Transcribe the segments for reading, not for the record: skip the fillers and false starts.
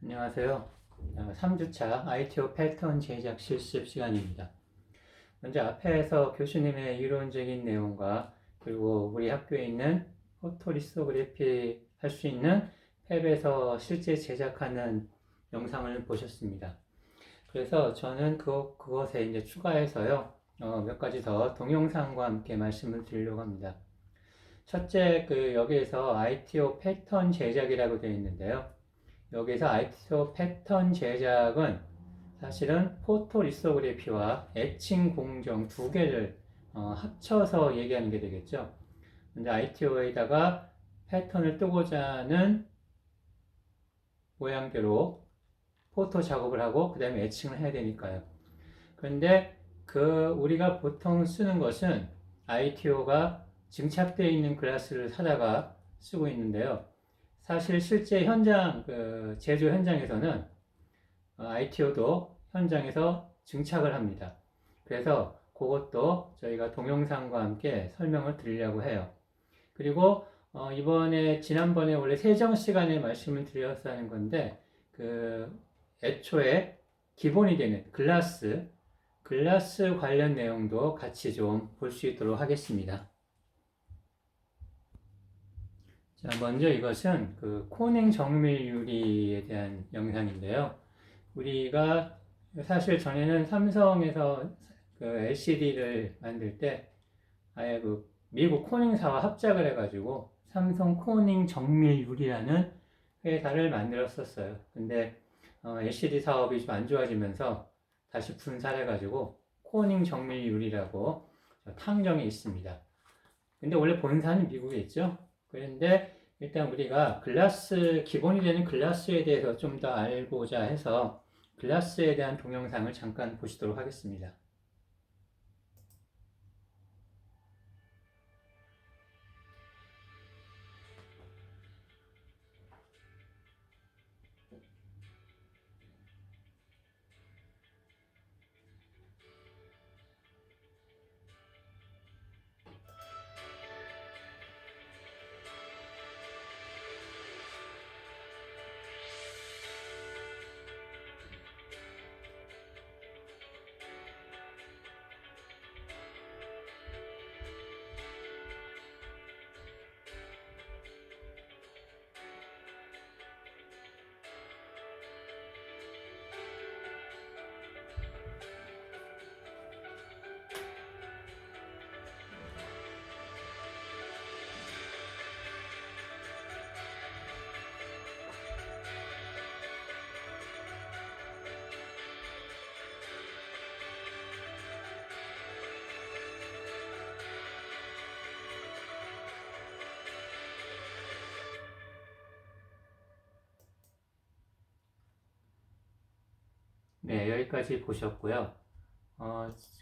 안녕하세요. 3주차 ITO 패턴 제작 실습 시간입니다. 먼저 앞에서 교수님의 이론적인 내용과 그리고 우리 학교에 있는 포토리소그래피 할 수 있는 탭에서 실제 제작하는 영상을 보셨습니다. 그래서 저는 그것에 이제 추가해서요, 몇 가지 더 동영상과 함께 말씀을 드리려고 합니다. 첫째, 여기에서 ITO 패턴 제작이라고 되어 있는데요. 여기서 ITO 패턴 제작은 사실은 포토리소그래피와 애칭 공정 두 개를 합쳐서 얘기하는 게 되겠죠. 근데 ITO에다가 패턴을 뜨고자 하는 모양대로 포토 작업을 하고 그 다음에 애칭을 해야 되니까요. 그런데 우리가 보통 쓰는 것은 ITO가 증착되어 있는 글라스를 사다가 쓰고 있는데요. 사실 실제 현장, 제조 현장에서는 ITO도 현장에서 증착을 합니다. 그래서 그것도 저희가 동영상과 함께 설명을 드리려고 해요. 그리고 지난번에 원래 세정 시간에 말씀을 드렸어야 하는 건데, 애초에 기본이 되는 글라스 관련 내용도 같이 좀 볼 수 있도록 하겠습니다. 자, 먼저 이것은 코닝 정밀 유리에 대한 영상인데요. 우리가 사실 전에는 삼성에서 LCD를 만들 때 아예 미국 코닝사와 합작을 해가지고 삼성 코닝 정밀 유리라는 회사를 만들었었어요. 근데 LCD 사업이 좀 안 좋아지면서 다시 분사해가지고 코닝 정밀 유리라고 탕정이 있습니다. 근데 원래 본사는 미국에 있죠. 그런데 일단 우리가 기본이 되는 글라스에 대해서 좀 더 알고자 해서 글라스에 대한 동영상을 잠깐 보시도록 하겠습니다. 네, 여기까지 보셨고요.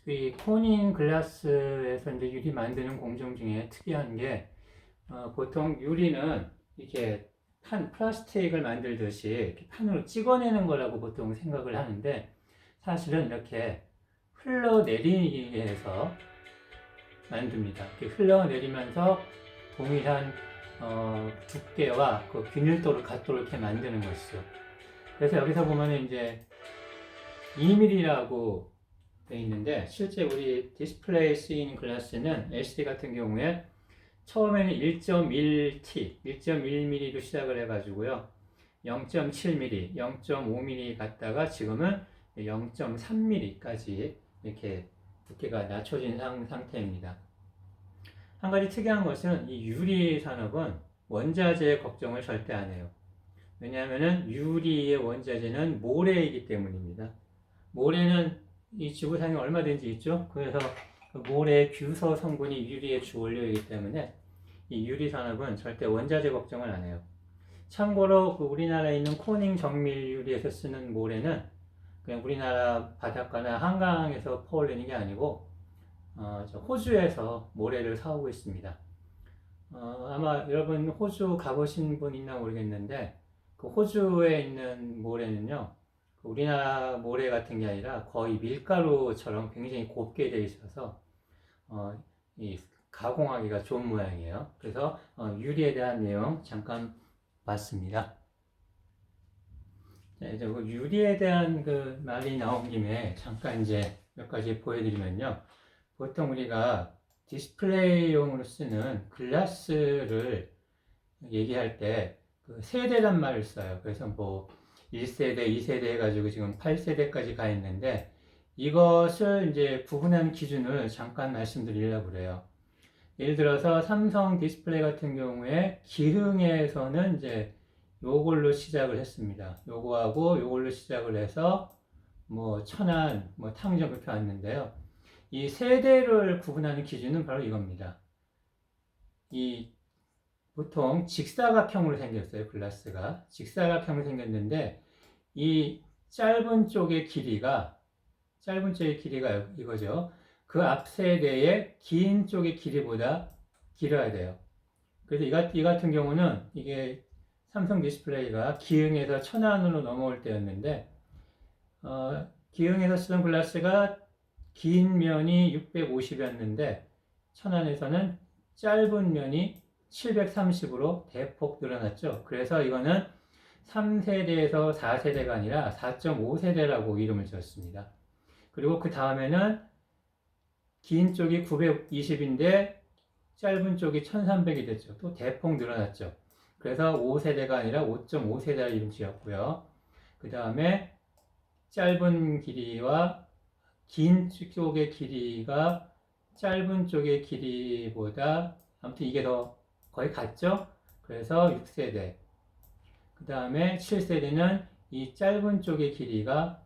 이 코닝 글라스에서 이제 유리 만드는 공정 중에 특이한 게 보통 유리는 이렇게 플라스틱을 만들듯이 이렇게 판으로 찍어내는 거라고 보통 생각을 하는데 사실은 이렇게 흘러내리게 해서 만듭니다. 이렇게 흘러내리면서 동일한 두께와 균일도를 갖도록 이렇게 만드는 것이죠. 그래서 여기서 보면 이제 2mm라고 되어 있는데 실제 우리 디스플레이 쓰이는 글라스는 LCD 같은 경우에 처음에는 1.1T, 1.1mm로 시작을 해가지고요. 0.7mm, 0.5mm 갔다가 지금은 0.3mm까지 이렇게 두께가 낮춰진 상태입니다. 한 가지 특이한 것은 이 유리 산업은 원자재 걱정을 절대 안 해요. 왜냐하면 유리의 원자재는 모래이기 때문입니다. 모래는 이 지구상에 얼마든지 있죠. 그래서 모래 규서 성분이 유리의 주 원료이기 때문에 이 유리 산업은 절대 원자재 걱정을 안 해요. 참고로 우리나라에 있는 코닝 정밀 유리에서 쓰는 모래는 그냥 우리나라 바닷가나 한강에서 퍼올리는 게 아니고 호주에서 모래를 사오고 있습니다. 아마 여러분 호주 가보신 분 있나 모르겠는데 호주에 있는 모래는요. 우리나라 모래 같은 게 아니라 거의 밀가루처럼 굉장히 곱게 되어 있어서 이 가공하기가 좋은 모양이에요. 그래서 유리에 대한 내용 잠깐 봤습니다. 네, 이제 그 유리에 대한 그 말이 나온 김에 잠깐 이제 몇 가지 보여드리면요. 보통 우리가 디스플레이용으로 쓰는 글라스를 얘기할 때 그 세대란 말을 써요. 그래서 뭐 1세대, 2세대 해가지고 지금 8세대까지 가 있는데 이것을 이제 구분하는 기준을 잠깐 말씀드리려고 그래요. 예를 들어서 삼성 디스플레이 같은 경우에 기흥에서는 이제 요걸로 시작을 했습니다. 요거하고 요걸로 시작을 해서 뭐 천안, 뭐 탕전 그렇게 왔는데요. 이 세대를 구분하는 기준은 바로 이겁니다. 이 보통 직사각형으로 생겼어요. 글라스가 직사각형으로 생겼는데 이 짧은 쪽의 길이가 이거죠. 그 앞 세대의 긴 쪽의 길이보다 길어야 돼요. 그래서 이 같은 경우는 이게 삼성 디스플레이가 기흥에서 천안으로 넘어올 때였는데 기흥에서 쓰던 글라스가 긴 면이 650이었는데 천안에서는 짧은 면이 730으로 대폭 늘어났죠. 그래서 이거는 3세대에서 4세대가 아니라 4.5세대라고 이름을 지었습니다. 그리고 그 다음에는 긴 쪽이 920인데 짧은 쪽이 1300이 됐죠. 또 대폭 늘어났죠. 그래서 5세대가 아니라 5.5세대라 이름 지었고요. 그 다음에 짧은 길이와 긴 쪽의 길이가 짧은 쪽의 길이보다 아무튼 이게 더 거의 같죠? 그래서 6세대. 그 다음에 7세대는 이 짧은 쪽의 길이가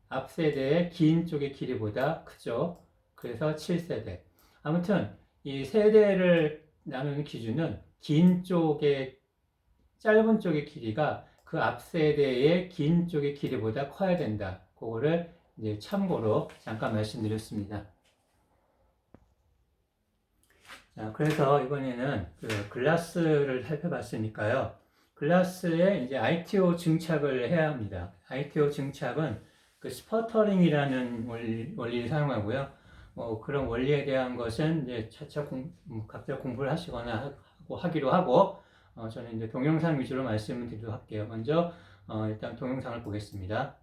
앞 세대의 긴 쪽의 길이보다 크죠. 그래서 7세대. 아무튼 이 세대를 나누는 기준은 긴 쪽의 짧은 쪽의 길이가 그 앞 세대의 긴 쪽의 길이보다 커야 된다. 그거를 이제 참고로 잠깐 말씀드렸습니다. 자, 그래서 이번에는 그 글라스를 살펴봤으니까요. 글라스에 이제 ITO 증착을 해야 합니다. ITO 증착은 그 스퍼터링이라는 원리를 사용하고요. 그런 원리에 대한 것은 이제 차차 각자 공부를 하시거나 하기로 하고, 저는 이제 동영상 위주로 말씀을 드리도록 할게요. 먼저, 일단 동영상을 보겠습니다.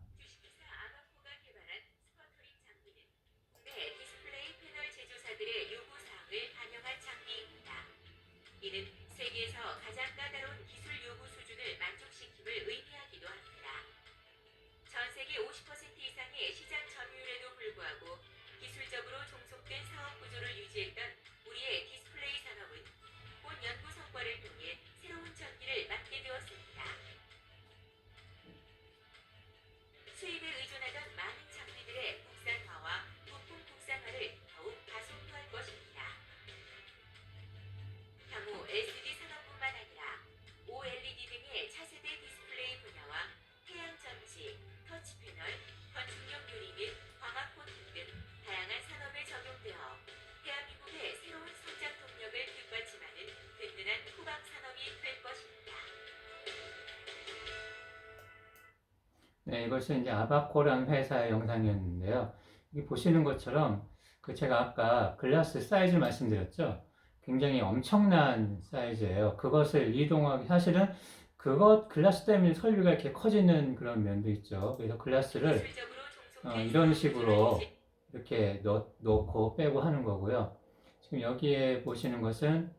이는 세계에서 가장 까다로운 기술 요구 수준을 만족시킴을 의미하기도 합니다. 전 세계 50% 이상의 시장 점유율에도 불구하고 기술적으로 종속된 사업 구조를 유지했던 우리의 디스플레이 산업은 본 연구 성과를 통해 새로운 전기를 맞게 되었습니다. 수입에 의존하던 많은 장비들의 국산화와 부품 국산화를 더욱 가속화할 것입니다. 향후 LCD 산업뿐만 아니라 OLED 등의 차세대 디스플레이 분야와 태양 전지, 터치 패널, 건축용 유리 및 광학 코팅 등 다양한 산업에 적용되어 대한민국의 새로운 성장 동력을 뒷받침하는 든든한 후방 산업이 될 것입니다. 네, 이것은 이제 아바코라는 회사의 영상이었는데요. 여기 보시는 것처럼 제가 아까 글라스 사이즈 말씀드렸죠. 굉장히 엄청난 사이즈예요. 그것을 이동하기 사실은 글라스 때문에 설비가 이렇게 커지는 그런 면도 있죠. 그래서 글라스를 이런 식으로 이렇게 넣고 빼고 하는 거고요. 지금 여기에 보시는 것은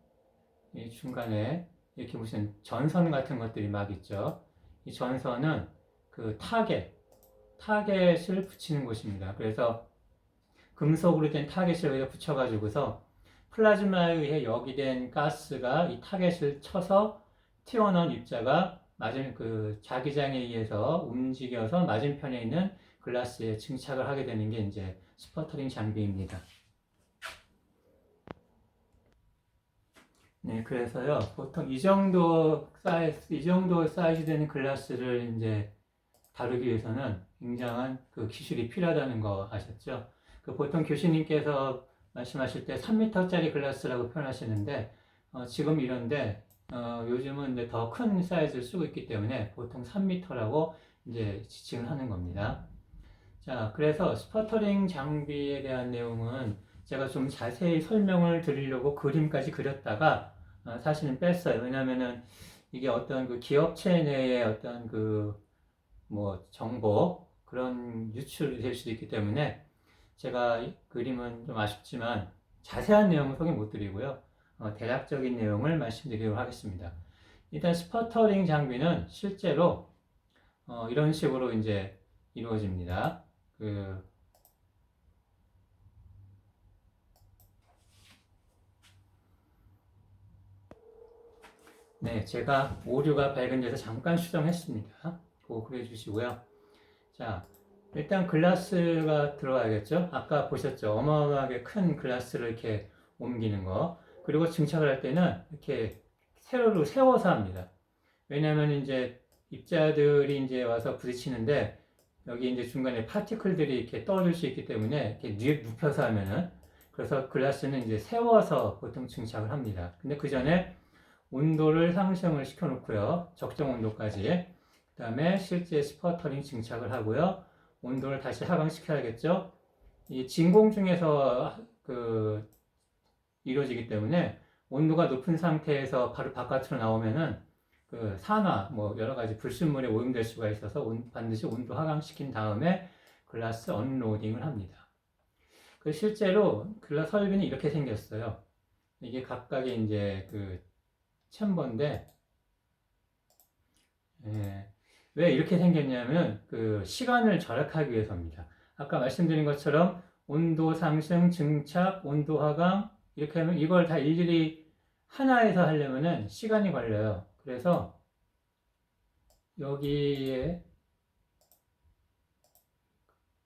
이 중간에 이렇게 무슨 전선 같은 것들이 막 있죠. 이 전선은 그 타겟을 붙이는 곳입니다. 그래서 금속으로 된 타겟을 여기다 붙여가지고서 플라즈마에 의해 역이된 가스가 이 타겟을 쳐서 튀어나온 입자가 자기장에 의해서 움직여서 맞은편에 있는 글라스에 증착을 하게 되는 게 이제 스퍼터링 장비입니다. 네, 그래서요, 보통 이 정도 사이즈 되는 글라스를 이제 다루기 위해서는 굉장한 그 기술이 필요하다는 거 아셨죠? 보통 교수님께서 말씀하실 때 3m짜리 글라스라고 표현하시는데, 지금 이런데, 요즘은 이제 더 큰 사이즈를 쓰고 있기 때문에 보통 3m라고 이제 지칭을 하는 겁니다. 자, 그래서 스퍼터링 장비에 대한 내용은 제가 좀 자세히 설명을 드리려고 그림까지 그렸다가, 사실은 뺐어요. 왜냐면은 이게 어떤 그 기업체 내의 어떤 그 뭐 정보 그런 유출이 될 수도 있기 때문에 제가 이 그림은 좀 아쉽지만 자세한 내용은 소개 못 드리고요. 대략적인 내용을 말씀드리도록 하겠습니다. 일단 스퍼터링 장비는 실제로 이런 식으로 이제 이루어집니다. 네, 제가 오류가 발견돼서 잠깐 수정했습니다. 그거 그래 주시고요. 자, 일단 글라스가 들어가야겠죠? 아까 보셨죠? 어마어마하게 큰 글라스를 이렇게 옮기는 거. 그리고 증착을 할 때는 이렇게 세로로 세워서 합니다. 왜냐하면 이제 입자들이 이제 와서 부딪히는데 여기 이제 중간에 파티클들이 이렇게 떨어질 수 있기 때문에 이렇게 눕혀서 하면은 그래서 글라스는 이제 세워서 보통 증착을 합니다. 근데 그 전에 온도를 상승을 시켜 놓고요. 적정 온도까지. 그 다음에 실제 스퍼터링 증착을 하고요. 온도를 다시 하강시켜야겠죠. 이 진공 중에서 이루어지기 때문에 온도가 높은 상태에서 바로 바깥으로 나오면은 산화, 뭐 여러 가지 불순물에 오염될 수가 있어서 반드시 온도 하강시킨 다음에 글라스 언로딩을 합니다. 실제로 글라스 설비는 이렇게 생겼어요. 이게 각각의 이제 챔버인데, 예, 왜 이렇게 생겼냐면 시간을 절약하기 위해서입니다. 아까 말씀드린 것처럼 온도 상승, 증착, 온도 하강 이렇게 하면 이걸 다 일일이 하나에서 하려면은 시간이 걸려요. 그래서 여기에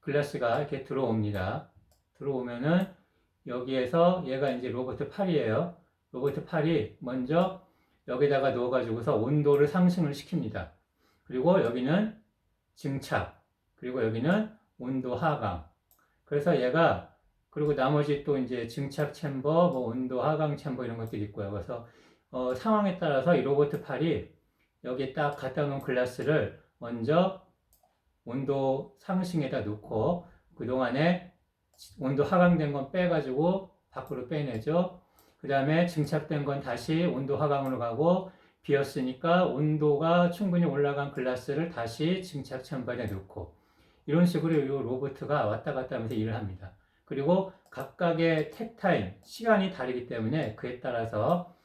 글라스가 이렇게 들어옵니다. 들어오면은 여기에서 얘가 이제 로버트 팔이에요. 로버트 팔이 먼저 여기다가 넣어가지고서 온도를 상승을 시킵니다. 그리고 여기는 증착, 그리고 여기는 온도 하강. 그래서 얘가 그리고 나머지 또 이제 증착 챔버, 뭐 온도 하강 챔버 이런 것들이 있고요. 그래서 상황에 따라서 이 로버트 팔이 여기 딱 갖다 놓은 글라스를 먼저 온도 상승에다 놓고 그동안에 온도 하강된 건 빼가지고 밖으로 빼내죠. 그 다음에 증착된 건 다시 온도 하강으로 가고 비었으니까 온도가 충분히 올라간 글라스를 다시 증착 챔버에 넣고 이런 식으로 이 로봇가 왔다 갔다 하면서 일을 합니다. 그리고 각각의 택타임, 시간이 다르기 때문에 그에 따라서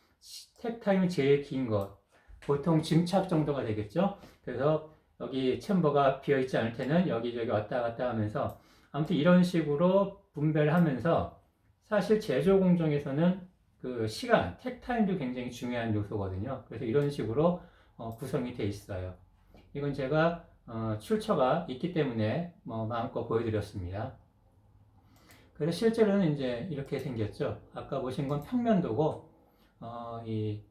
택타임이 제일 긴 것, 보통 증착 정도가 되겠죠. 그래서 여기 챔버가 비어있지 않을 때는 여기저기 왔다 갔다 하면서 아무튼 이런 식으로 분배를 하면서 사실 제조 공정에서는 시간, 택타임도 굉장히 중요한 요소거든요. 그래서 이런 식으로 구성이 돼 있어요. 이건 제가 출처가 있기 때문에 마음껏 보여드렸습니다. 그래서 실제로는 이제 이렇게 생겼죠. 아까 보신 건 평면도고 이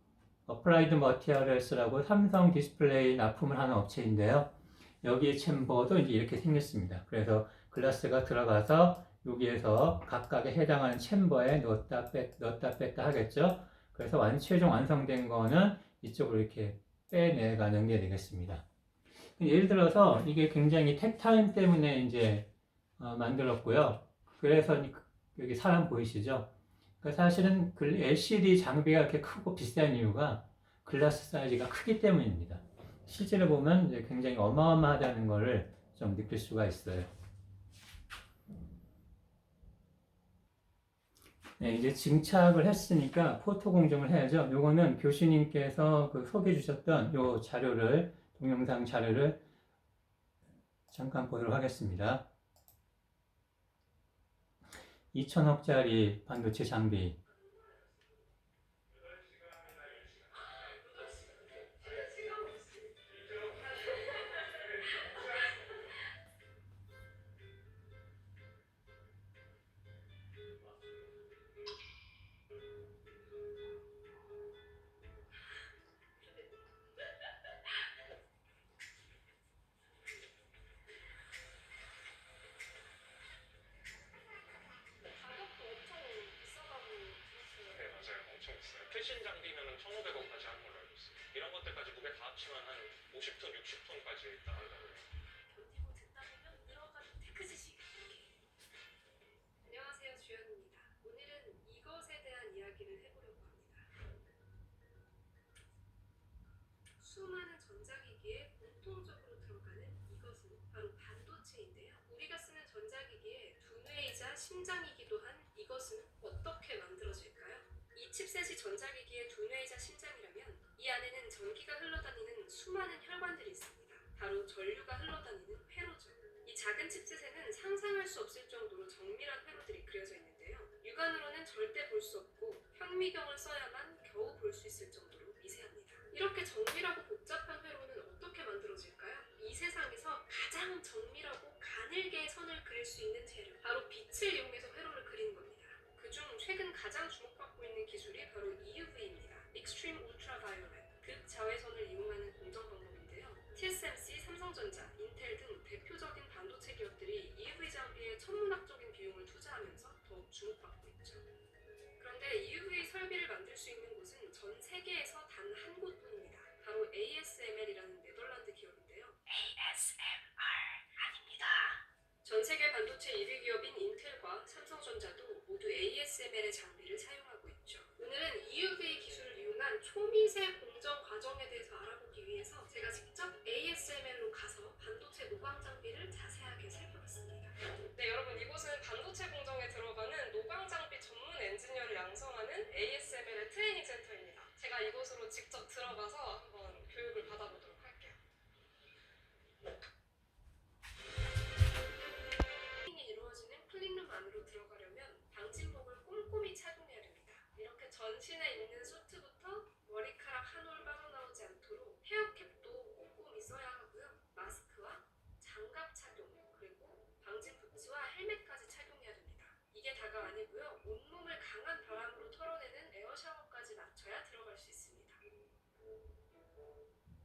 어플라이드 머티리얼스라고 삼성 디스플레이 납품을 하는 업체인데요. 여기에 챔버도 이제 이렇게 생겼습니다. 그래서 글라스가 들어가서 여기에서 각각에 해당하는 챔버에 넣었다 뺐다 하겠죠. 그래서 최종 완성된 거는 이쪽으로 이렇게 빼내가는 게 되겠습니다. 예를 들어서 이게 굉장히 택타임 때문에 이제 만들었고요. 그래서 여기 사람 보이시죠? 사실은 LCD 장비가 이렇게 크고 비싼 이유가 글라스 사이즈가 크기 때문입니다. 실제로 보면 이제 굉장히 어마어마하다는 것을 좀 느낄 수가 있어요. 네, 이제 증착을 했으니까 포토 공정을 해야죠. 요거는 교수님께서 소개해 주셨던 요 자료를, 동영상 자료를 잠깐 보도록 하겠습니다. 2천억짜리 반도체 장비. 최신 장비면은 1,500원까지 하는 걸로 알고 있어요. 이런 것들까지 무게 다 합치면 한 50톤, 60톤까지 나간다고 해요. 버티고 듣다 보면 늘어가는 테크지식. 안녕하세요, 주연입니다. 오늘은 이것에 대한 이야기를 해보려고 합니다. 수많은 전자기기에 공통적으로 들어가는 이것. 뇌이자 심장이기도 한 이것은 어떻게 만들어질까요? 이 칩셋이 전자기기의 두뇌이자 심장이라면 이 안에는 전기가 흘러다니는 수많은 혈관들이 있습니다. 바로 전류가 흘러다니는 회로죠. 이 작은 칩셋에는 상상할 수 없을 정도로 정밀한 회로들이 그려져 있는데요. 육안으로는 절대 볼 수 없고 현미경을 써야만 겨우 볼 수 있을 정도로 미세합니다. 이렇게 정밀하고 복잡한 회로는 어떻게 만들어질까요? 이 세상에서 가장 정밀하고 가늘게 선을 그릴 수 있는 재료, 바로 빛을 이용해서 회로를 그리는 겁니다. 그중 최근 가장 주목받고 있는 기술이 바로 EUV입니다. Extreme Ultraviolet, 극자외선을 이용하는 공정 방법인데요. TSMC, 삼성전자, 인텔 등 대표적인 반도체 기업들이 EUV 장비에 천문학적인 비용을 투자하면서 더욱 주목받고 있죠. 그런데 EUV 설비를 만들 수 있는 곳은 전 세계에서 단 한 곳뿐입니다. 바로 ASML이라는 네덜란드 기업인데요. 전 세계 반도체 1위 기업인 인텔과 삼성전자도 모두 ASML의 장비를 사용하고 있죠. 오늘은 EUV 기술을 이용한 초미세 공정 과정에 대해서 알아보기 위해서 제가 직접 ASML로 가서 반도체 노광 장비를 자세하게 살펴봤습니다. 네, 여러분, 이곳은 반도체 공정에 들어가는 노광 장비 전문 엔지니어를 양성하는 ASML의 트레이닝 센터입니다. 제가 이곳으로 직접 들어가서 한번 교육을 받아보도록 할게요. 트레이닝이 이루어지는 클린룸 안으로 들어가려면 방진복을 꼼꼼히 착용해야 됩니다. 이렇게 전신에 입는 수트부터 머리카락 한 올 빠져나오지 않도록 헤어캡도 꼼꼼히 써야 하고요. 마스크와 장갑 착용, 그리고 방진 부츠와 헬멧까지 착용해야 됩니다. 이게 다가 아니고요. 온몸을 강한 바람으로 털어내는 에어 샤워까지 맞춰야 들어갈 수 있습니다.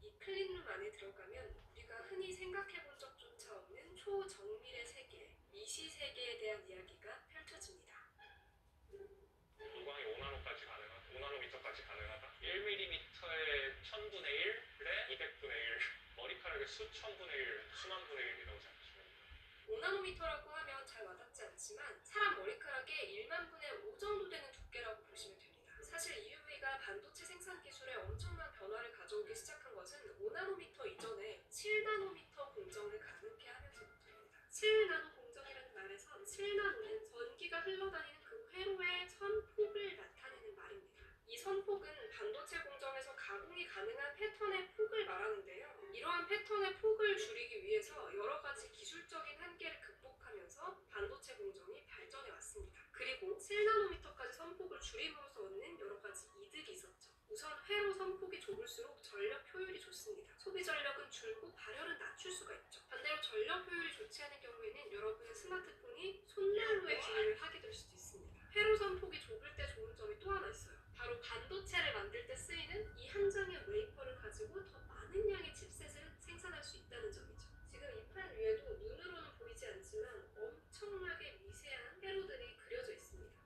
이 클린룸 안에 들어가면 우리가 흔히 생각해본 적조차 없는 초정밀의 세계, 미시세계에 대한 이야기가 펼쳐집니다. 노광이 5나노까지 가능하다, 5나노미터까지 가능하다. 1mm의 1000분의 1에 200분의 1, 머리카락의 수천분의 1, 수만분의 1이라고 생각하시면 됩니다. 5나노미터라고 하면 잘 와닿지 않지만 사람 머리카락의 1만 분의 5 정도 되는 두께라고 보시면 됩니다. 사실 EUV가 반도체 생산 기술에 엄청난 변화를 가져오기 시작한 것은 5나노미터 이전에 7나노미터 공정을 가능케 하면서부터입니다. 7나노 공정이라는 말에서 7나노는 전기가 흘러다니는 그 회로의 선폭을 나타내는 말입니다. 이 선폭은 반도체 공정에서 가공이 가능한 패턴의 폭을 말하는데요. 이러한 패턴의 폭을 줄이기 위해서 여러 가지 기술적인 한계를 극복하면서 반도체 공정이 발전해 왔습니다. 그리고 7나노미터까지 선폭을 줄임으로써 얻는 여러 가지 이득이 있었죠. 우선 회로 선폭이 좁을수록 전력 효율이 좋습니다. 소비 전력은 줄고 발열은 낮출 수가 있죠. 반대로 전력 효율이 좋지 않은 경우에는 여러분의 스마트폰이 손난로의 기능을 하게 될 수도 있습니다. 회로 선폭이 좁을 때 좋은 점이 또 하나 있어요. 바로 반도체를 만들 때 쓰이는 이 한 장의 웨이퍼를 가지고 더 많은 양의 칩셋을 생산할 수 있다는 점이죠. 지금 이 판 위에도 눈으로는 보이지 않지만 엄청나게 미세한 회로들이 그려져 있습니다.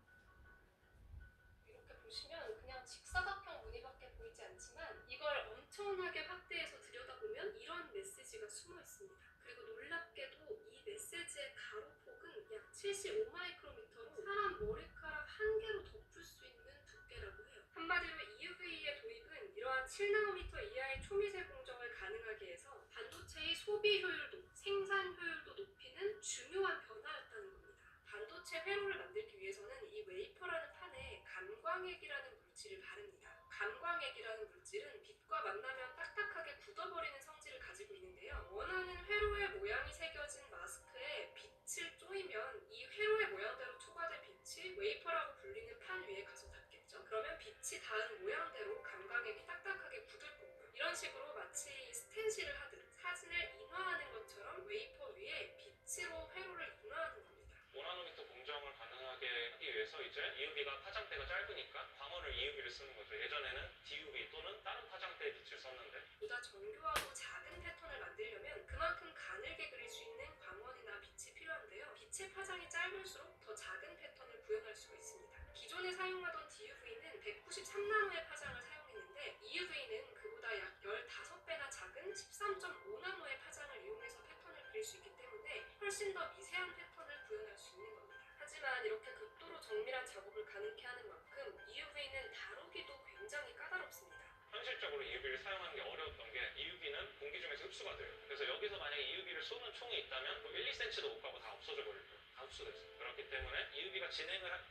이렇게 보시면 그냥 직사각형 무늬밖에 보이지 않지만 이걸 엄청나게 확대해서 들여다보면 이런 메시지가 숨어 있습니다. 그리고 놀랍게도 이 메시지의 가로폭은 약 75마이크로미터로 사람 머리카락 한 개로 덮을 수 있는 두께라고 해요. 한마디로 EUV의 도입은 이러한 7나노미터 이하의 초미세 공정을 가능하게 해서 반도체의 소비 효율도, 생산 효율도 높이는 중요한 변화였다는 겁니다. 반도체 회로를 만들기 위해서는 이 웨이퍼라는 판에 감광액이라는 물질을 바릅니다. 감광액이라는 물질은 빛과 만나면 딱딱하게 굳어버리는 성질을 가지고 있는데요. 원하는 회로의 모양이 새겨진 마스크에 빛을 쪼이면 이 회로의 모양대로 초과된 빛이 웨이퍼라고 불리는 판 위에 가서 닿겠죠. 그러면 빛이 닿은 모양대로 감광액이 딱딱하게 굳을 거고요. 이런 식으로 마치 스텐실을 하듯 사진을 인화하는 것처럼 웨이퍼 위에 빛으로 회로를 인화하는 겁니다. 5나노미터 공정을 가능하게 하기 위해서 이제 EUV가 파장대가 짧으니까 광원을 EUV를 쓰는 거죠. 예전에는 DUV 또는 다른 파장대의 빛을 썼는데 보다 정교하고 작은 패턴을 만들려면 그만큼 가늘게 그릴 수 있는 광원이나 빛이 필요한데요. 빛의 파장이 짧을수록 더 작은 패턴을 구현할 수가 있습니다. 기존에 사용하던 DUV는 193나노의 파장을 사용했는데 EUV는 그보다 약 15배나 작은 13.5나노의 파장을 이용해서 패턴을 그릴 수 있기 때문에 훨씬 더 미세한 패턴을 구현할 수 있는 겁니다. 하지만 이렇게 극도로 정밀한 작업을 가능케 하는 만큼 EUV는 다루기도 굉장히 까다롭습니다. 현실적으로 EUV를 사용하는 게 어려웠던 게 EUV는 공기 중에서 흡수가 돼요. 그래서 여기서 만약에 EUV를 쏘는 총이 있다면 1, 2cm도 못 가고 다 없어져 버릴 거예요. 다 흡수됐어요. 그렇기 때문에 EUV가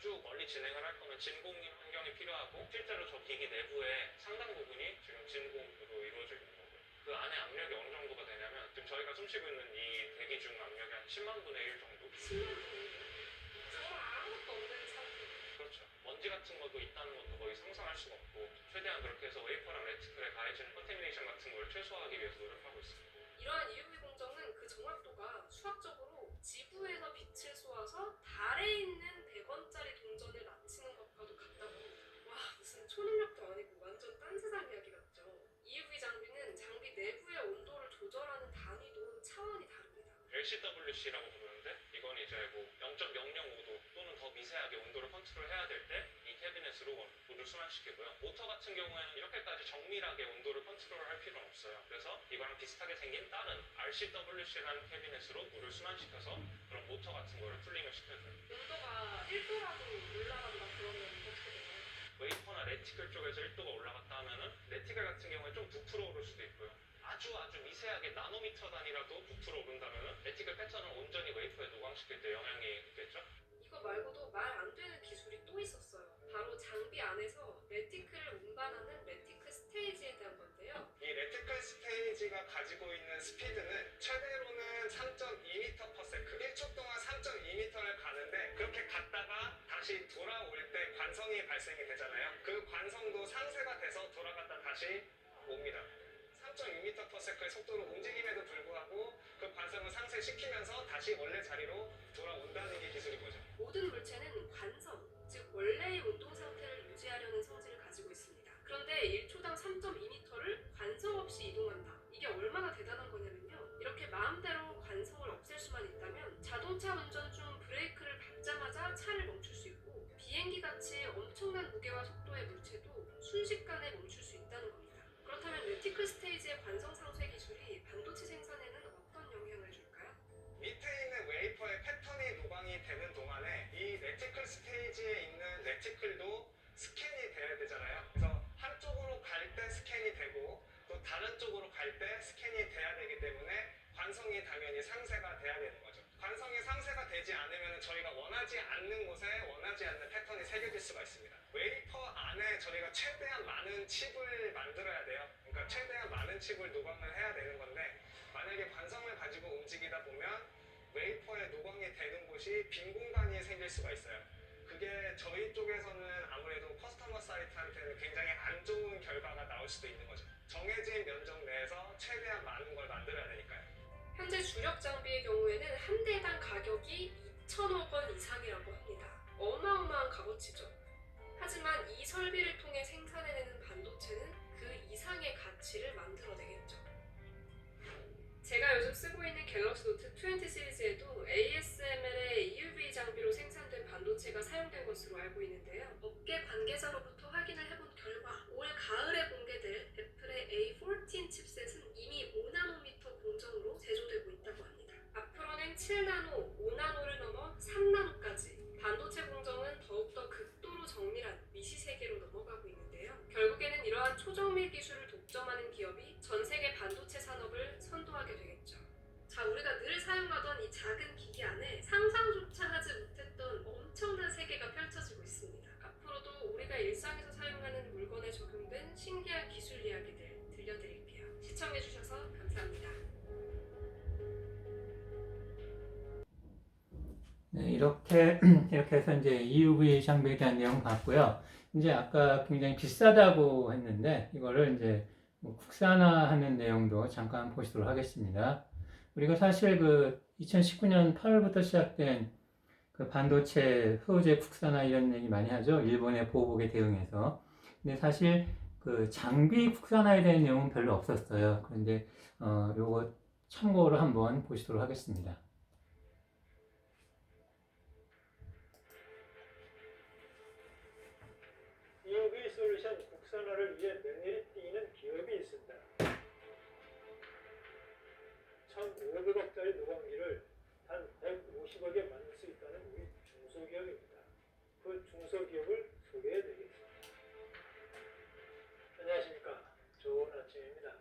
쭉 멀리 진행을 할 거면 진공 환경이 필요하고 실제로 저 기기 내부에 상당 부분이 지금 진공으로 이루어져 있는 거고요. 그 안에 압력이 어느 정도가 되냐면 지금 저희가 숨쉬고 있는 이 대기 중 압력이 한 10만 분의 1 정도? 10만 분. 정말 아무것도 없는 상태. 그렇죠. 먼지 같은 것도 있다는 것도 거의 상상할 수가 없고 최대한 그렇게 해서 웨이퍼랑 레티클에 가해지는 컨테미네이션 같은 걸 최소화하기 위해서 노력하고 있습니다. 이러한 EUV 공정은 그 정확도가 수학적으로 지구에서 빛을 쏘아서 달에 있는 100원짜리 동전을 낮추는 것과도 같다고 합니다. 와, 무슨 초능력도 아니고 완전 딴 세상 이야기 같죠. EUV 장비는 장비 내부의 온도를 조절하는 단위도 차원이 다릅니다. LCWC라고 부르는데 이건 이제 뭐 0.005도 또는 더 미세하게 온도를 컨트롤해야 될 때 이 캐비넷으로 모듈 순환시키고요. 모터 같은 경우에는 이렇게까지 정밀하게 온도를 컨트롤할 필요는 없어요. 그래서 이거랑 비슷하게 생긴 다른 RCWC라는 캐비넷으로 물을 순환시켜서 그런 모터 같은 거를 쿨링을 시켜줘요. 온도가 1도라도 올라간다 그러면 어떻게 되나요? 웨이퍼나 레티클 쪽에서 1도가 올라갔다 하면은 레티클 같은 경우에 좀 부풀어 오를 수도 있고요. 아주 미세하게 나노미터 단위라도 부풀어 오른다면은 레티클 패턴을 온전히 웨이퍼에 노광시킬 때 영향이 있겠죠? 이거 말고도 말 안 되는 기술이 또 있었어요. 바로 장비 안에서 레티클을 운반하는 레티클 스테이지에 대한 건데요. 이 레티클 스테이지가 가지고 있는 스피드는 최대로는 3.2m/s 1초 동안 3.2m를 가는데 그렇게 갔다가 다시 돌아올 때 관성이 발생이 되잖아요. 그 관성도 상쇄가 돼서 돌아갔다 다시 옵니다. 3.2m/s의 속도로 움직임에도 불구하고 그 관성을 상쇄시키면서 다시 원래 자리로 돌아온다는 게 기술인 거죠. 모든 물체는 관성, 즉 원래의 운동 상태를 유지하려는 성질을 가지고 있습니다. 그런데 1초당 3.2m를 관성 없이 이동한다. 이게 얼마나 대단한 거냐면요. 이렇게 마음대로 관성을 없앨 수만 있다면 자동차 운전 중 브레이크를 밟자마자 차를 멈출 수 있고 비행기 같이 엄청난 무게와 속도의 물체도 순식간에 멈출 수 있다는 겁니다. 그렇다면 레티클 스테이지의 관성 상쇄 기술이 반도체 생산에는 어떤 영향을 줄까요? 밑에 있는 웨이퍼의 패턴이 노광이 되는 동안에 이 레티클 스테이지에 있는 레티클도 스캔이 돼야 되잖아요. 그래서 한쪽으로 갈 때 스캔이 되고 또 다른 쪽으로 갈 때 스캔이 돼야 되기 때문에 관성이 당연히 상쇄가 돼야 되는 거죠. 관성이 상쇄가 되지 않으면 저희가 원하지 않는 곳에 원하지 않는 패턴이 새겨질 수가 있습니다. 웨이퍼 안에 저희가 최대한 많은 칩을 만들어야 돼요. 그러니까 최대한 많은 칩을 노광을 해야 되는 건데 만약에 관성을 가지고 움직이다 보면 웨이퍼에 노광이 되는 곳이 빈 공간이 생길 수가 있어요. 그게 저희 쪽에서는 아무래도 커스터머 사이트한테는 굉장히 안 좋은 결과가 나올 수도 있는 거죠. 정해진 면적 내에서 최대한 많은 걸 만들어야 되니까요. 현재 주력 장비의 경우에는 한 대당 가격이 2천억 원 이상이라고 합니다. 어마어마한 값어치죠. 하지만 이 설비를 통해 생산해내는 반도체는 그 이상의 가치를 만들어내겠죠. 제가 요즘 쓰고 있는 갤럭시 노트 20 시리즈에도 ASML의 EUV 장비로 생산된 반도체가 사용된 것으로 알고 있는데요. 업계 관계자로부터 확인을 해본 결과 올 가을에 공개될 애플의 A14 칩셋은 이미 5나노미터 공정으로 제조되고 있다고 합니다. 앞으로는 7나노, 5나노를 넘어 3나노까지 반도체 공정은 더욱더 극도로 정밀한 미시 세계로 넘어가고 있는데요. 결국에는 이러한 초정밀 기술을 독점하는 기업이 전 세계 반도체 산업을 선도하게 되겠죠. 자, 우리가 늘 사용하던 이 작은 기기 안에 상상조차 하지 못했던 엄청난 세계가 펼쳐지고 있습니다. 앞으로도 우리가 일상에서 사용하는 물건에 적용된 신기한 기술 이야기들 들려드릴게요. 시청해주셔서 감사합니다. 네, 이렇게 해서 이제 EUV 장비에 대한 내용 봤고요. 이제 아까 굉장히 비싸다고 했는데 이거를 이제 뭐 국산화하는 내용도 잠깐 보시도록 하겠습니다. 우리가 사실 그 2019년 8월부터 시작된 그 반도체 소재 국산화 이런 얘기 많이 하죠. 일본의 보복에 대응해서. 근데 사실 그 장비 국산화에 대한 내용은 별로 없었어요. 그런데 요거 참고로 한번 보시도록 하겠습니다. EUV 솔루션 국산화를 위해 맹렬히 뛰는 기업이 있습니다. 1,500억짜리 노광기를 단 150억에 만들 수 있다는 우리 중소기업입니다. 그 중소기업을 소개해드리겠습니다. 안녕하십니까. 좋은 아침입니다.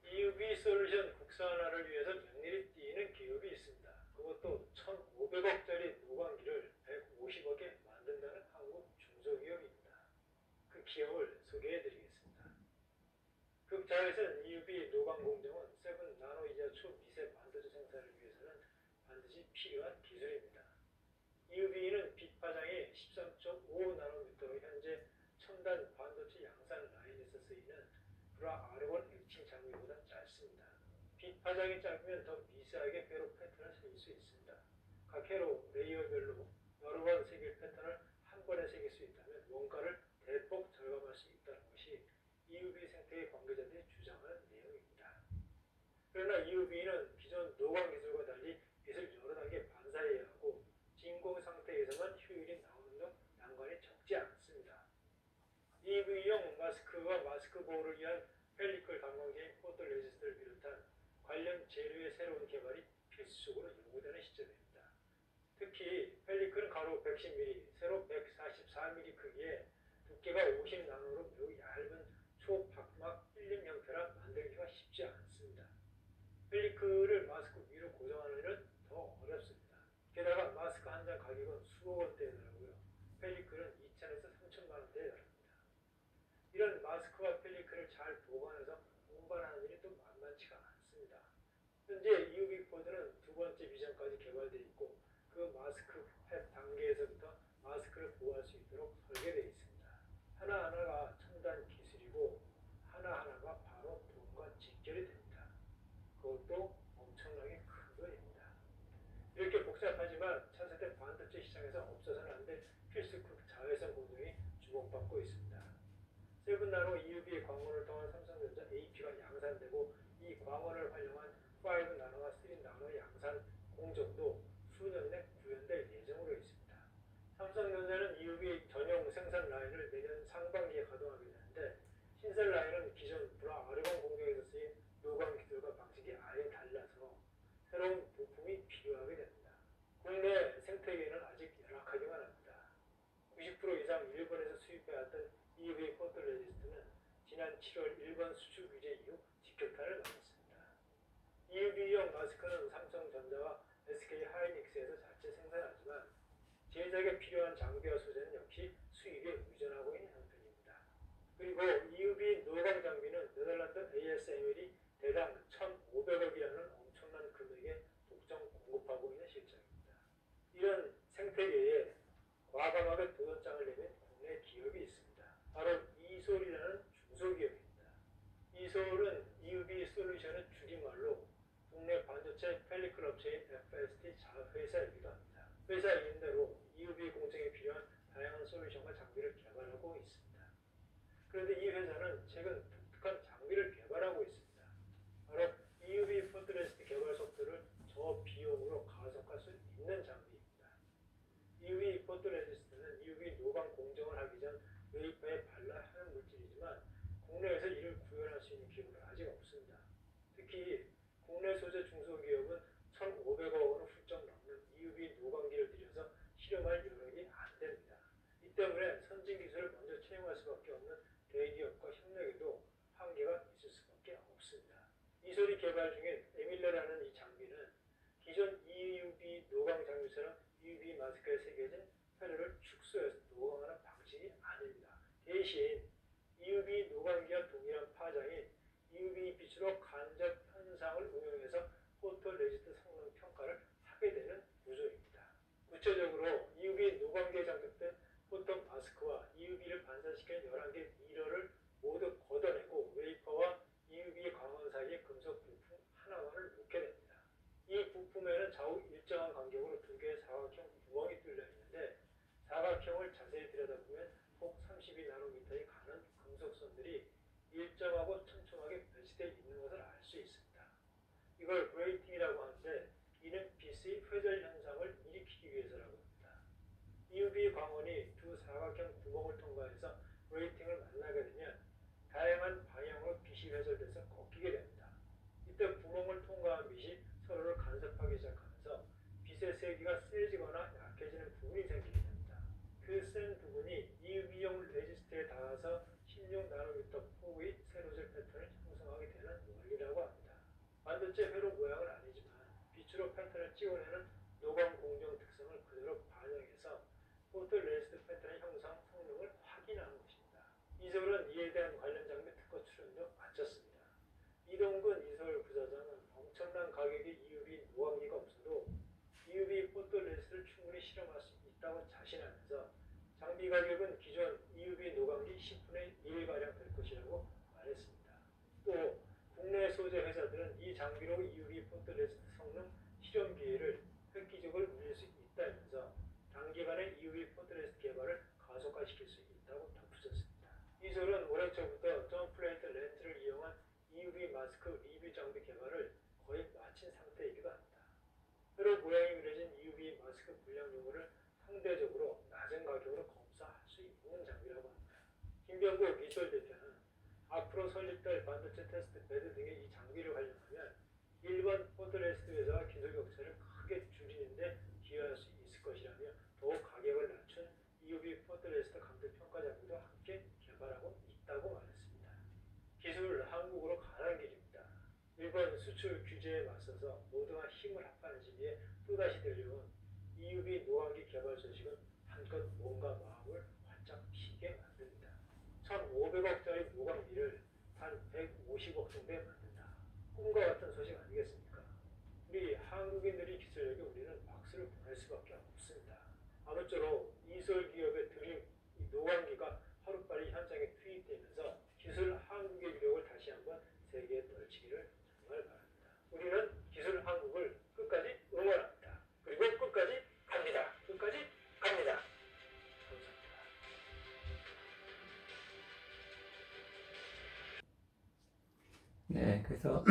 EUV 솔루션 국산화를 위해서 맹렬히 뛰는 기업이 있습니다. 그것도 1,500억 EUV는 빛 파장이 13.5나노미터로 현재 첨단 반도체 양산 라인에서 쓰이는 브라아르곤 액팅 장비보다 짧습니다. 빛 파장이 짧으면 더 미세하게 회로 패턴을 새길 수 있습니다. 각 회로 레이어별로 여러 번 새길 패턴을 한 번에 새길 수 있다면 원가를 대폭 절감할 수 있다는 것이 EUV 생태계 관계자들이 주장하는 내용입니다. 그러나 EUV는 기존 노광 기술과 달리 빛을 여러 단계 반사해야 하고 진공 상태에서만 효율이 나오는 등 난관이 적지 않습니다. EUV용 마스크와 마스크 보호를 위한 펠리클 감광제인 포토레지스트를 비롯한 관련 재료의 새로운 개발이 필수적으로 요구되는 시점입니다. 특히 펠리클은 가로 110mm, 세로 144mm 크기에 두께가 50나노로 매우 얇은 초박막 필름 형태라 만들기가 쉽지 않습니다. 펠리클을 마스크 위로 고정하는 일은 더 어렵습니다. 게다가 마스크 한 장 가격은 수억 원대에 달하고요. 펠리클은 2천에서 3천만 원대에 달합니다. 이런 마스크와 펠리클을 잘 보관해서 운반하는 일이 또 만만치가 않습니다. 현재 EUV 포드는 두 번째 미션까지 개발되어 있고 그 마스크 팹 단계에서부터 마스크를 보호할 수 있도록 설계되어 있습니다. 하나하나가 첨단 기술이고 하나하나가 바로 돈과 직결이 됩니다. 그것도 엄청나게 큰 돈입니다. 이렇게 복잡하지만 차세대 반도체 시장에서 없어서는 안 될 필수급 자외선 공정이 주목받고 있습니다. 7나노 EUV의 광원을 통한 삼성전자 AP가 양산되고 이 광원을 활용한 5나노와 3나노 양산 공정도 수년 내 구현될 예정으로 있습니다. 삼성전자는 EUV 전용 생산 라인을 내년 상반기에 가동하게 되는데 신설 라인은 기존 브라아르곤 공정에서 쓰인 노광 기술과 방식이 아예 달라서 새로운 부품이 필요하게 됩니다. 국내 생태계는 아직 열악하기만 합니다. 90% 이상 일본에서 수입해왔던 EUV 포토레지스트는 지난 7월 일본 수출 규제 이후 직격탄을 맞았습니다. EUV용 마스크는 삼성전자와 SK 하이닉스에서 자체 생산하지만 제작에 필요한 장비와 소재는 역시 수입에 의존하고 있는 형편입니다. 그리고 EUV 노광 장비는 네덜란드 ASML이 대당 1,500억이라는 엄청난 금액의 독점 공급하고 있는 실정입니다. 이런 생태계에 과감하게 도전장을 내민 국내 기업이 있습니다. 바로 이솔이라는 중소기업입니다. 이솔은 EUV 솔루션의 줄임말로 국내 반도체 펠리클 업체인 FST 자회사이기도 합니다. 회사 이름대로 EUV 공정에 필요한 다양한 솔루션과 장비를 개발하고 있습니다. 그런데 이 회사는 최근 독특한 장비를 개발하고 있습니다. 바로 EUV 포토레지스트 개발 속도를 저비용으로 가속할 수 있는 장비입니다. EUV 포토레지스트는 EUV 노광 공정을 하기 전 웨이퍼에 발라야 하는 물질이지만 국내에서 이를 구현할 수 있는 기업은 아직 없습니다. 특히 국내 소재 중소기업은 1,500억 원을 훌쩍 넘는 EUV 노광기를 들여서 실험할 여력이 안 됩니다. 이 때문에 선진 기술을 먼저 채용할 수밖에 없는 대기업과 협력에도 한계가 있을 수밖에 없습니다. 이솔이 개발 중인 에밀레라는 이 장비는 기존 EUV 노광 장비처럼 EUV 마스크에 새겨진 회로를 축소해서 노광하는 방식이 아닙니다. 대신 EUV 노광기와 동일한 파장인 EUV 빛으로 간접 현상을 응용해서 포토레지스트 성능 평가를 하게 되는 구조입니다. 구체적으로 EUV 노광기에 장착된 포토 마스크와 EUV를 반사시키는 11개 미러를 모두 걷어내고 웨이퍼와 EUV 광원 사이에 금속 부품 하나만을 놓게 됩니다. 이 부품에는 좌우 일정한 간격으로 두 개의 사각형 구멍이 뚫려 있는데 사각형을 자세히 들여다보면 폭 32나노미터에 가는 금속선들이 일정하고 촘촘하게 배치되어 있는 것을 알 수 있습니다. 이걸 그레이팅이라고 하는데 이는 빛의 회절 현상을 일으키기 위해서라고 합니다. EUV 광원이 두 사각형 구멍을 통과해서 그레이팅을 만나게 되면 다양한 방향으로 빛이 회절돼서 꺾이게 됩니다. 이때 구멍을 통과한 빛이 서로를 간섭하기 시작하면서 빛의 세기가 세지거나 약해지는 부분이 생기게 됩니다. 그 센 부분이 EUV용 레지스트에 닿아서 16나노미터 폭의 세로질 패턴을 형성하게 되는 원리라고 합니다. 반도체 회로 모양은 아니지만 빛으로 패턴을 찍어내는 노광 공정 특성을 그대로 반영해서 포토레지스트 패턴의 형성 성능을 확인하는 것입니다. 이솔은 이에 대한 관련 장비 특허 출원도 마쳤습니다. 이동근 이솔 부사장은 엄청난 가격의 EUV 노광기가 없어도 EUV 포토레지스트를 충분히 실험할 수 있다고 장비로 EUV 포토레스트 성능 실험 기회를 획기적으로 누릴 수 있다면서 단기간에 EUV 포토레스트 개발을 가속화시킬 수 있다고 덧붙였습니다. 이솔은 올해 초부터 점플레이트 렌즈를 이용한 EUV 마스크 리뷰 장비 개발을 거의 마친 상태이기도 합니다. 혈액 모양이 그려진 EUV 마스크 분량용어를 상대적으로 낮은 가격으로 검사할 수 있는 장비라고 합니다. 김병국 이솔 대표는 앞으로 설립될 반도체 테스트 베드 등의 이 장비를 활용하면 일반 포토레스트 회사와 기술 격차를 크게 줄이는데 기여할 수 있을 것이라며 더욱 가격을 낮춘 EUV 포토레스트 감도 평가 장비도 함께 개발하고 있다고 말했습니다. 기술 한국으로 가는 길입니다. 일본 수출 규제에 맞서서 모두가 힘을 합하는 시기에 또다시 들려온 EUV 노광기 개발 소식은 한껏 뭔가 마음을 활짝 피게 만듭니다. 1,500억짜리 노광기를 단 150억 정도에 만든다. 꿈과 같은 소식 아니겠습니까? 우리 한국인들이 기술력에 우리는 박수를 보낼 수밖에 없습니다. 아무쪼록 이솔 기업의 드림 이 노광기가 하루빨리 현장에 투입되면서 기술 한국의 위력을 다시 한번 세계에 떨치기를 정말 바랍니다. 우리는 기술 한국을 끝까지 응원합니다. 그리고 끝까지 갑니다. 끝까지 갑니다. 감사합니다. 네, 그래서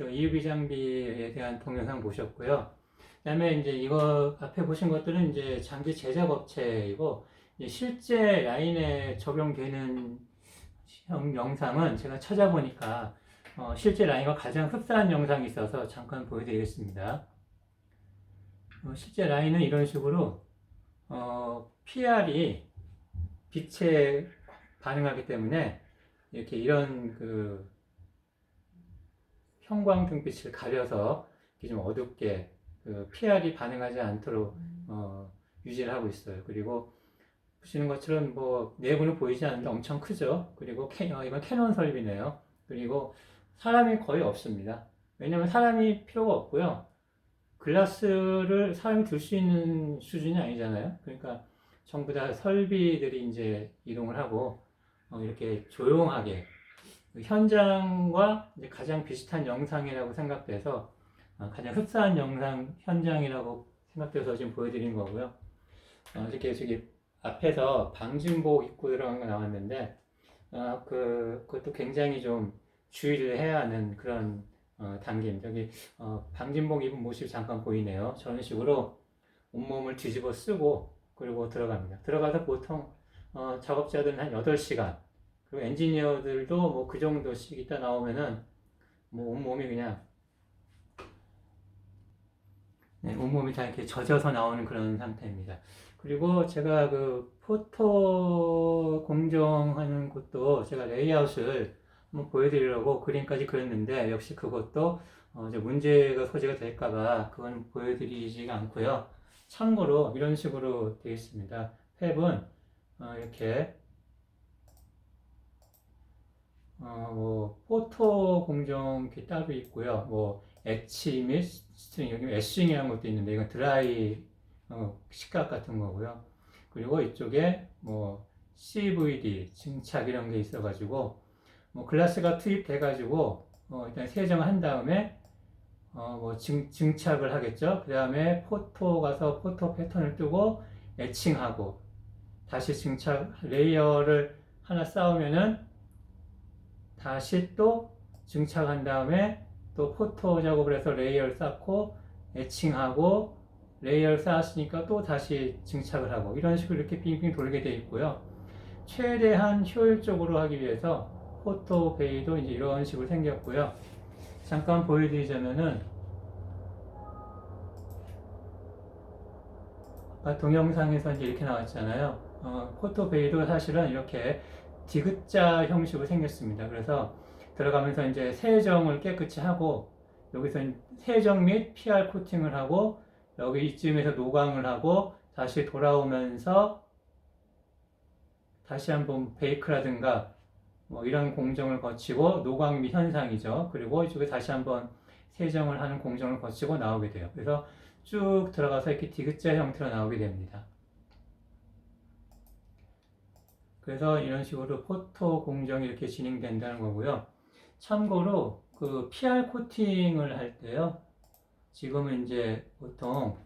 EUV 장비에 대한 동영상 보셨고요. 그다음에 이제 이거 앞에 보신 것들은 이제 장비 제작 업체이고 이제 실제 라인에 적용되는 영상은 제가 찾아보니까 실제 라인과 가장 흡사한 영상이 있어서 잠깐 보여드리겠습니다. 실제 라인은 이런 식으로 PR이 빛에 반응하기 때문에 이렇게 이런 그 형광등빛을 가려서 이렇게 좀 어둡게 그 PR이 반응하지 않도록 유지를 하고 있어요. 그리고 보시는 것처럼 뭐 내부는 보이지 않는데 엄청 크죠. 그리고 이건 캐논 설비네요. 그리고 사람이 거의 없습니다. 왜냐면 사람이 필요가 없고요. 글라스를 사람이 들 수 있는 수준이 아니잖아요. 그러니까 전부 다 설비들이 이제 이동을 하고 이렇게 조용하게 현장과 이제 가장 비슷한 영상이라고 생각돼서 가장 흡사한 영상 현장이라고 생각돼서 지금 보여드린 거고요. 이렇게 저기 앞에서 방진복 입고 들어간 거 나왔는데 그것도 굉장히 좀 주의를 해야 하는 그런 단계입니다. 여기 방진복 입은 모습이 잠깐 보이네요. 저런 식으로 온몸을 뒤집어 쓰고 그리고 들어갑니다. 들어가서 보통 작업자들은 한 8시간 그리고 엔지니어들도 뭐 그 정도씩 있다 나오면은 뭐 온몸이 그냥 온몸이 다 이렇게 젖어서 나오는 그런 상태입니다. 그리고 제가 그 포토 공정하는 곳도 제가 레이아웃을 한번 보여드리려고 그림까지 그렸는데 역시 그것도 이제 문제가 소지가 될까봐 그건 보여드리지가 않고요. 참고로 이런 식으로 되어 있습니다. 탭은 이렇게 뭐 포토 공정 이렇게 따로 있고요. 뭐 엣지 및 스트링 여기 애싱이라는 것도 있는데 이건 드라이 식각 같은 거고요. 그리고 이쪽에 뭐 CVD 증착 이런 게 있어가지고 뭐 글라스가 투입돼가지고 일단 세정을 한 다음에 뭐 증착을 하겠죠. 그 다음에 포토 가서 포토 패턴을 뜨고 애칭하고 다시 증착 레이어를 하나 쌓으면은 다시 또 증착한 다음에 또 포토 작업을 해서 레이어를 쌓고 애칭하고 레이어를 쌓았으니까 또 다시 증착을 하고 이런 식으로 이렇게 빙빙 돌게 되어 있고요. 최대한 효율적으로 하기 위해서 포토 베이도 이제 이런 식으로 생겼고요. 잠깐 보여드리자면은 아까 동영상에서 이제 이렇게 나왔잖아요. 포토 베이도 사실은 이렇게 디귿자 형식으로 생겼습니다. 그래서 들어가면서 이제 세정을 깨끗이 하고 여기서 세정 및 PR 코팅을 하고 여기 이쯤에서 노광을 하고 다시 돌아오면서 다시 한번 베이크라든가 뭐 이런 공정을 거치고 노광 및 현상이죠. 그리고 이쪽에 다시 한번 세정을 하는 공정을 거치고 나오게 돼요. 그래서 쭉 들어가서 이렇게 디귿자 형태로 나오게 됩니다. 그래서 이런 식으로 포토 공정이 이렇게 진행된다는 거고요. 참고로 그 PR 코팅을 할 때요. 지금은 이제 보통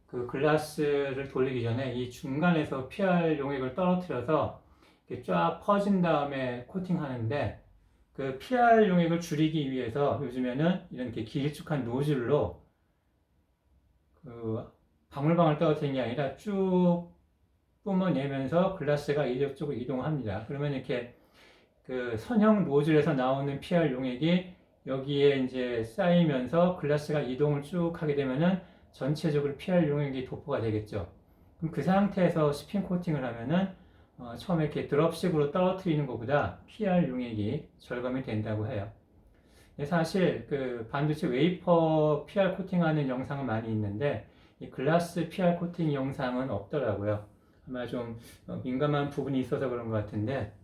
그 글라스를 돌리기 전에 이 중간에서 PR 용액을 떨어뜨려서 이렇게 쫙 퍼진 다음에 코팅하는데, 그 PR 용액을 줄이기 위해서 요즘에는 이렇게 길쭉한 노즐로 그 방울방울 떨어뜨리는 게 아니라 쭉 뿜어내면서 글라스가 이쪽으로 이동합니다. 그러면 이렇게 그 선형 노즐에서 나오는 PR 용액이 여기에 이제 쌓이면서 글라스가 이동을 쭉 하게 되면은 전체적으로 PR 용액이 도포가 되겠죠. 그럼 그 상태에서 스핀 코팅을 하면은 처음에 이렇게 드롭식으로 떨어뜨리는 것보다 PR 용액이 절감이 된다고 해요. 사실 그 반도체 웨이퍼 PR 코팅하는 영상은 많이 있는데 이 글라스 PR 코팅 영상은 없더라고요. 아마 좀 민감한 부분이 있어서 그런 것 같은데,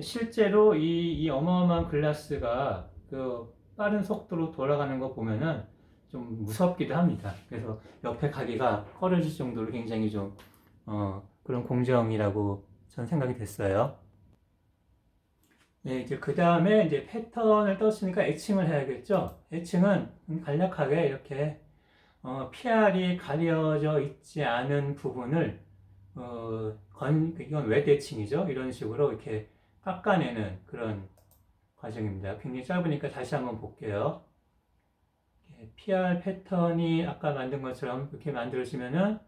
실제로 이 어마어마한 글라스가 그 빠른 속도로 돌아가는 거 보면은 좀 무섭기도 합니다. 그래서 옆에 가기가 꺼려질 정도로 굉장히 좀 그런 공정이라고 전 생각이 됐어요. 네, 이제 그 다음에 이제 패턴을 떴으니까 애칭을 해야겠죠. 애칭은 간략하게 이렇게 PR이 가려져 있지 않은 부분을 이건 웻 애칭이죠. 이런 식으로 이렇게 깎아내는 그런 과정입니다. 굉장히 짧으니까 다시 한번 볼게요. PR 패턴이 아까 만든 것처럼 이렇게 만들어지면은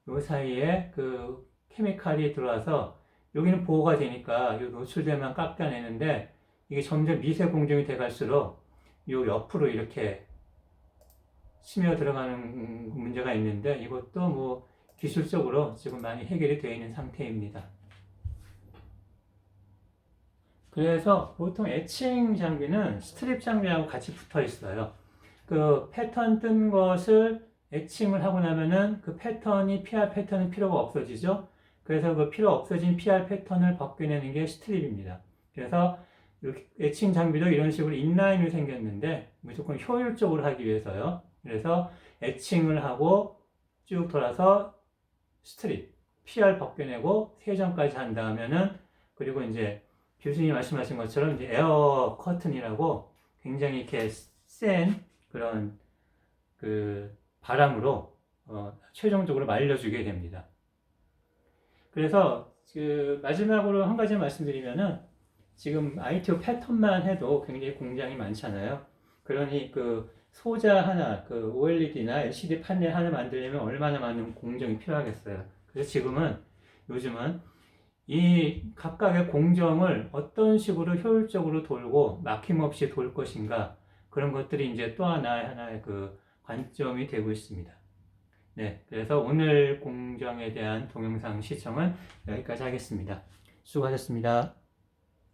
이 사이에 그 케미칼이 들어와서 여기는 보호가 되니까 이 노출되면 깎아내는데, 이게 점점 미세 공정이 돼 갈수록 이 옆으로 이렇게 스며 들어가는 문제가 있는데, 이것도 뭐 기술적으로 지금 많이 해결이 되어 있는 상태입니다. 그래서 보통 애칭 장비는 스트립 장비하고 같이 붙어 있어요. 그 패턴 뜬 것을 애칭을 하고 나면은 그 패턴이 PR 패턴은 필요가 없어지죠. 그래서 그 필요 없어진 PR 패턴을 벗겨내는 게 스트립입니다. 그래서 애칭 장비도 이런 식으로 인라인으로 생겼는데 무조건 효율적으로 하기 위해서요. 그래서 애칭을 하고 쭉 돌아서 스트립, PR 벗겨내고 세정까지 한다면은, 그리고 이제 교수님이 말씀하신 것처럼 이제 에어 커튼이라고 굉장히 이렇게 센 그런 그 바람으로 최종적으로 말려주게 됩니다. 그래서 그 마지막으로 한 가지 말씀드리면은, 지금 ITO 패턴만 해도 굉장히 공장이 많잖아요. 그러니 그 소자 하나, 그 OLED나 LCD 판넬 하나 만들려면 얼마나 많은 공정이 필요하겠어요. 그래서 요즘은 이 각각의 공정을 어떤 식으로 효율적으로 돌고 막힘없이 돌 것인가, 그런 것들이 이제 또 하나의 그 관점이 되고 있습니다. 네, 그래서 오늘 공정에 대한 동영상 시청은 여기까지 하겠습니다. 수고하셨습니다.